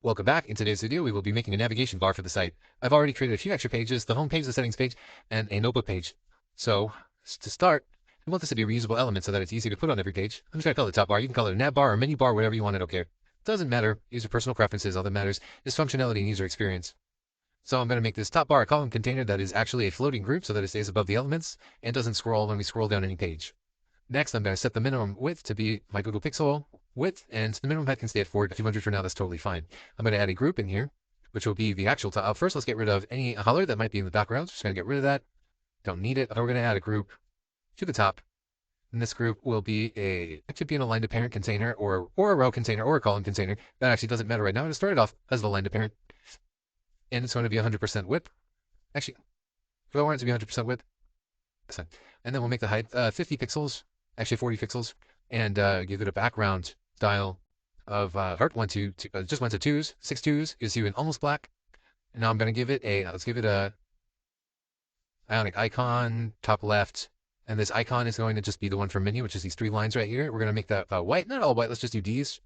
Welcome back. In today's video, we will be making a navigation bar for the site. I've already created a few extra pages, the home page, the settings page, and a notebook page. So to start, we want this to be a reusable element so that it's easy to put on every page. I'm just going to call it top bar. You can call it a nav bar or menu bar, whatever you want. I don't care. Doesn't matter. These are personal preferences. All that matters is functionality and user experience. So I'm going to make this top bar a column container that is actually a floating group so that it stays above the elements and doesn't scroll when we scroll down any page. Next, I'm going to set the minimum width to be my Google Pixel width, and the minimum height can stay at 200 for now. That's totally fine. I'm going to add a group in here, which will be the actual top. First, let's get rid of any color that might be in the background. Just going to get rid of that. Don't need it. We're going to add a group to the top. And this group will be it could be an aligned to parent container or a row container or a column container. That actually doesn't matter right now. I'm going to start it off as the aligned to parent. And it's going to be 100% width. Actually, do I want it to be 100% width? And then we'll make the height 50 pixels. Actually 40 pixels, and give it a background style of just went to twos, 6 twos, gives you an almost black. And now I'm going to give it let's give it a ionic icon, top left, and this icon is going to just be the one from menu, which is these 3 lines right here. We're going to make that white, not all white, let's just do D's.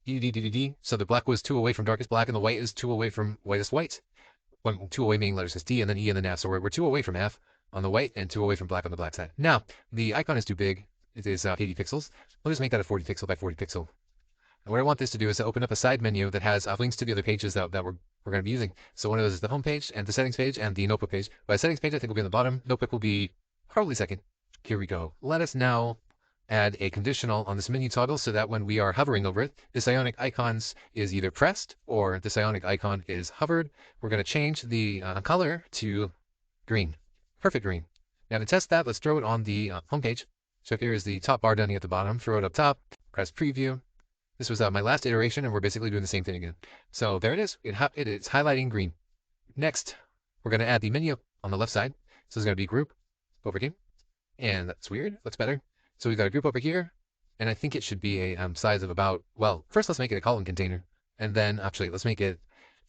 D. So the black was 2 away from darkest black, and the white is 2 away from whitest white. 2 away meaning letters is D, and then E, and then F. So we're 2 away from F on the white, and 2 away from black on the black side. Now, the icon is too big. It is 80 pixels. We'll just make that a 40 pixel by 40 pixel. And what I want this to do is to open up a side menu that has links to the other pages that we're going to be using. So one of those is the home page and the settings page and the notebook page. By settings page, I think will be on the bottom. Notebook will be probably second. Here we go. Let us now add a conditional on this menu toggle so that when we are hovering over it, this ionic icons is either pressed or this ionic icon is hovered. We're going to change the color to green. Perfect green. Now to test that, let's throw it on the home page. So here is the top bar down here at the bottom. Throw it up top, press preview. This was my last iteration, and we're basically doing the same thing again. So there it is. It's highlighting green. Next, we're going to add the menu on the left side. So it's going to be group over here. And that's weird. Looks better. So we've got a group over here. And I think it should be a size of about, well, first let's make it a column container. And then, actually, let's make it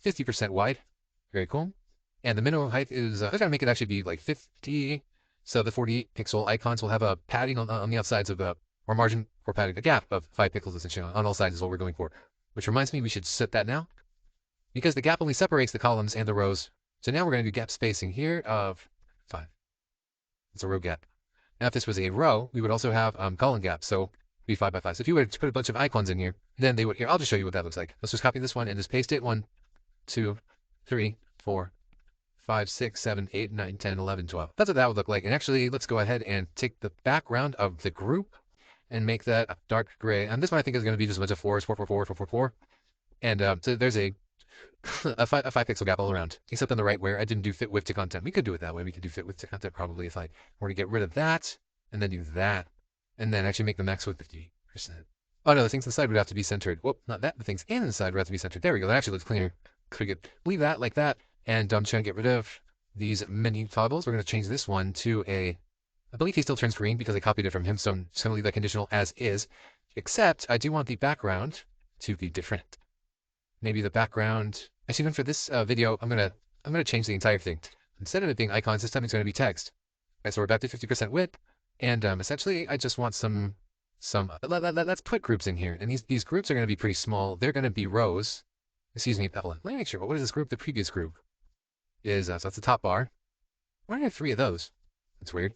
50% wide. Very cool. And the minimum height is, I'm going to make it actually be like 50. So the 40 pixel icons will have a padding on the outsides of or margin or padding, a gap of 5 pixels essentially on all sides is what we're going for. Which reminds me we should set that now, because the gap only separates the columns and the rows. So now we're going to do gap spacing here of 5. It's a row gap. Now if this was a row, we would also have column gap, so it'd be 5 by 5. So if you were to put a bunch of icons in here, then they would, here, I'll just show you what that looks like. Let's just copy this one and just paste it. 1, 2, 3, 4, 5, 6, 7, 8, 9, 10, 11, 12. That's what that would look like. And actually, let's go ahead and take the background of the group and make that a dark gray. And this one I think is going to be just a bunch of 4s, 4, 4, 4, 4, 4, 4. And so there's a 5 pixel gap all around, except on the right where I didn't do fit width to content. We could do it that way. We could do fit width to content probably if I were to get rid of that and then do that and then actually make the max width 50%. Oh no, the things inside would have to be centered. Whoop, not that. The things inside would have to be centered. There we go. That actually looks cleaner. Leave that like that. And I'm trying to get rid of these menu toggles. We're going to change this one to I believe he still turns green because I copied it from him, so I'm just going to leave that conditional as is. Except I do want the background to be different. Maybe the background, actually for this video, I'm gonna change the entire thing. Instead of it being icons, this time it's going to be text. Okay, so we're back to 50% width, and essentially I just want let's put groups in here, and these groups are going to be pretty small. They're going to be rows. Excuse me, let me make sure. What is this group? The previous group is, so that's the top bar. Why do I have 3 of those? That's weird.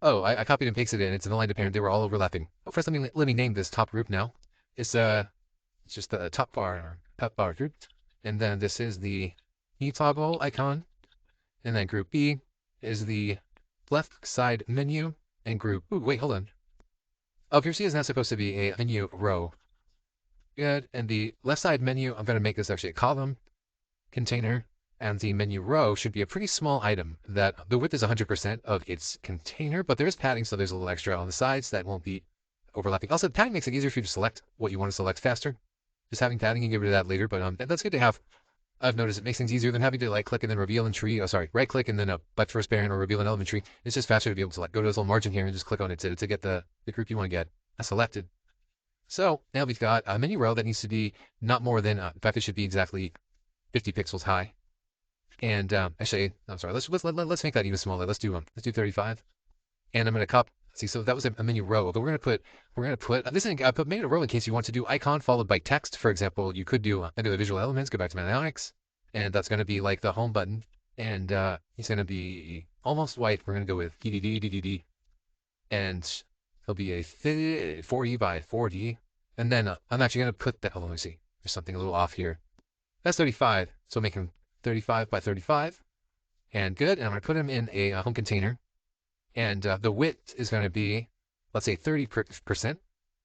Oh, I copied and pasted it, and it's an aligned to parent. They were all overlapping. Oh, first let me name this top group now. It's just the top bar group. And then this is the E toggle icon. And then group B is the left side menu. And group, ooh, wait, hold on. Oh, group C is now supposed to be a menu row. Good. And the left side menu, I'm going to make this actually a column container. And the menu row should be a pretty small item that the width is 100% of its container, but there is padding, so there's a little extra on the sides that won't be overlapping. Also, padding makes it easier for you to select what you want to select faster. Just having padding, you can get rid of that later, but that's good to have. I've noticed it makes things easier than having to click and then reveal in tree. Oh, sorry, right click and then but first parent or reveal an element tree. It's just faster to be able to go to this little margin here and just click on it to get the group you want to get selected. So now we've got a menu row that needs to be not more than, in fact, it should be exactly 50 pixels high. And actually, I'm sorry. Let's make that even smaller. Let's do 35. And I'm going to See, so that was a menu row, but we're gonna put this in. I made a row in case you want to do icon followed by text. For example, you could do under the visual elements, go back to Analytics, and that's gonna be like the home button, and it's gonna be almost white. We're gonna go with DDD, and it'll be a 4E by 4D, and then I'm actually gonna put that. Hold on, let me see. There's something a little off here. That's 35, so make him 35 by 35, and good. And I'm gonna put him in a home container. And the width is going to be, let's say 30%.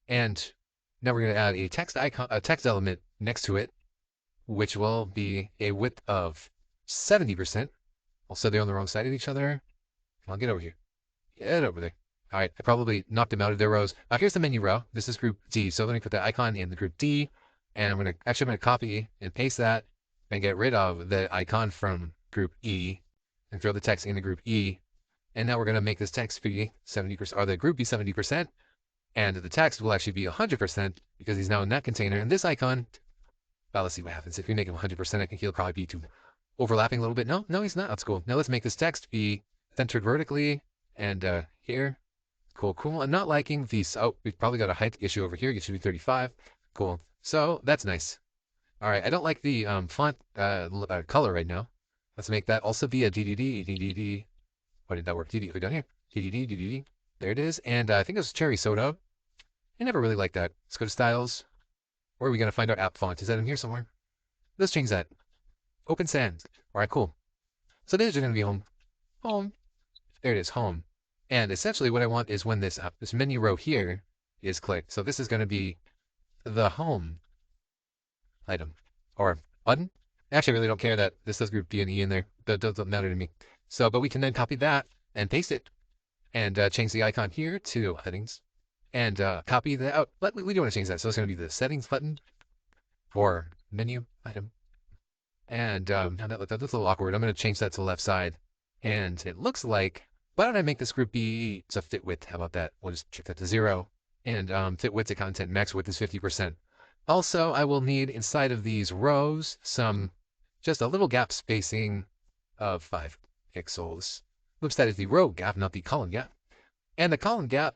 And now we're going to add a text icon, a text element next to it, which will be a width of 70%. I'll set they're on the wrong side of each other. I'll get over here. Get over there. All right, I probably knocked them out of their rows. Here's the menu row. This is group D. So let me put the icon in the group D. And I'm going to copy and paste that and get rid of the icon from group E and throw the text into group E. And now we're going to make this text be 70%, or the group be 70%, and the text will actually be 100% because he's now in that container. And this icon, well, let's see what happens. If we make him 100%, I think he'll probably be too overlapping a little bit. No, he's not. That's cool. Now let's make this text be centered vertically, and here, cool. I'm not liking these. Oh, we've probably got a height issue over here. It should be 35. Cool. So that's nice. All right, I don't like the font color right now. Let's make that also be a DDD. Why did that work? DD, down here. DDD. There it is. And I think it was cherry soda. I never really liked that. Let's go to styles. Where are we going to find our app font? Is that in here somewhere? Let's change that. Open Sans. All right, cool. So this is going to be home. Home. There it is, home. And essentially what I want is when this menu row here is clicked. So this is going to be the home item or button. Actually, I really don't care that this does group D and E in there. That doesn't matter to me. So, but we can then copy that and paste it and change the icon here to settings and copy that out. But we don't want to change that. So it's going to be the settings button for menu item. And now that's a little awkward. I'm going to change that to the left side. And it looks like, why don't I make this group be a fit width? How about that? We'll just check that to 0. And fit width to content max width is 50%. Also, I will need inside of these rows just a little gap spacing of 5 pixels. Oops, that is the row gap, not the column gap. And the column gap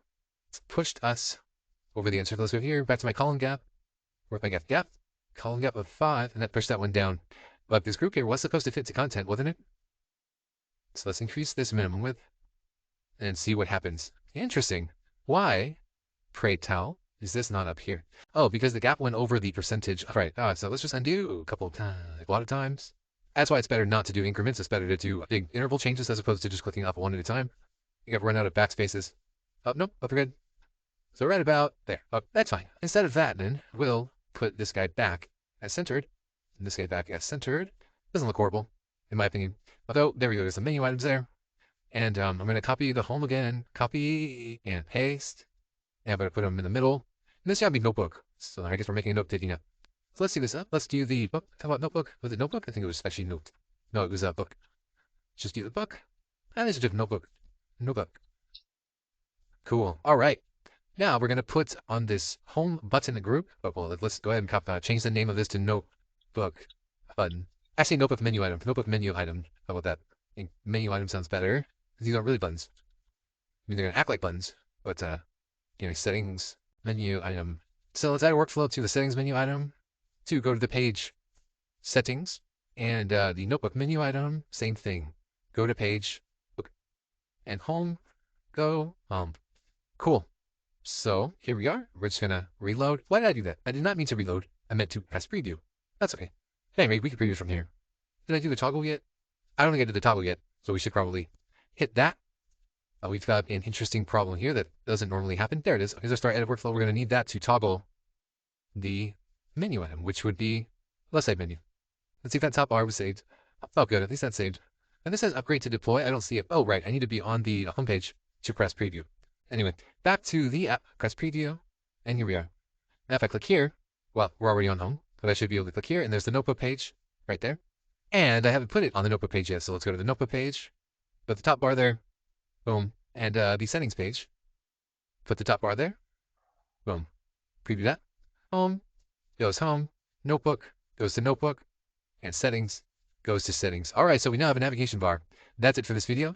pushed us over the insert. Let's go here, back to my column gap. Where's my gap? Column gap of 5, and that pushed that one down. But this group here was supposed to fit to content, wasn't it? So let's increase this minimum width and see what happens. Interesting. Why, pray tell, is this not up here? Oh, because the gap went over the percentage. All right, so let's just undo a lot of times. That's why it's better not to do increments. It's better to do big interval changes as opposed to just clicking up one at a time. You have run out of backspaces. Oh, nope, up good. So right about there. Oh, that's fine. Instead of that, then, we'll put this guy back as centered. And this guy back as centered. Doesn't look horrible, in my opinion. Although, there we go. There's some menu items there. And I'm going to copy the home again. Copy and paste. And I'm going to put them in the middle. And this should be notebook. So I guess we're making a note taking up. So let's see this up. Let's do the book. How about notebook? Was it notebook? I think it was actually note. No, it was a book. Just do the book. And there's a different notebook. Notebook. Cool. All right. Now we're going to put on this home button group. Well, let's go ahead and change the name of this to notebook button. Actually, notebook menu item. Notebook menu item. How about that? I think menu item sounds better. These aren't really buttons. I mean, they're going to act like buttons. But, settings, menu item. So let's add a workflow to the settings menu item. To go to the page settings and the notebook menu item, same thing. Go to page, book, and home, go, Cool. So here we are. We're just gonna reload. Why did I do that? I did not mean to reload. I meant to press preview. That's okay. Anyway, we can preview from here. Did I do the toggle yet? I don't think I did the toggle yet, so we should probably hit that. We've got an interesting problem here that doesn't normally happen. There it is. Here's our start edit workflow. We're gonna need that to toggle the menu item, which would be left side menu. Let's see if that top bar was saved. Oh, good. At least that's saved. And this says upgrade to deploy. I don't see it. Oh, right. I need to be on the homepage to press preview. Anyway, back to the app. Press preview. And here we are. Now, if I click here, well, we're already on home, but I should be able to click here. And there's the notebook page right there. And I haven't put it on the notebook page yet. So let's go to the notebook page. Put the top bar there. Boom. And the settings page. Put the top bar there. Boom. Preview that. Home. Goes home, notebook, goes to notebook, and settings, goes to settings. All right, so we now have a navigation bar. That's it for this video.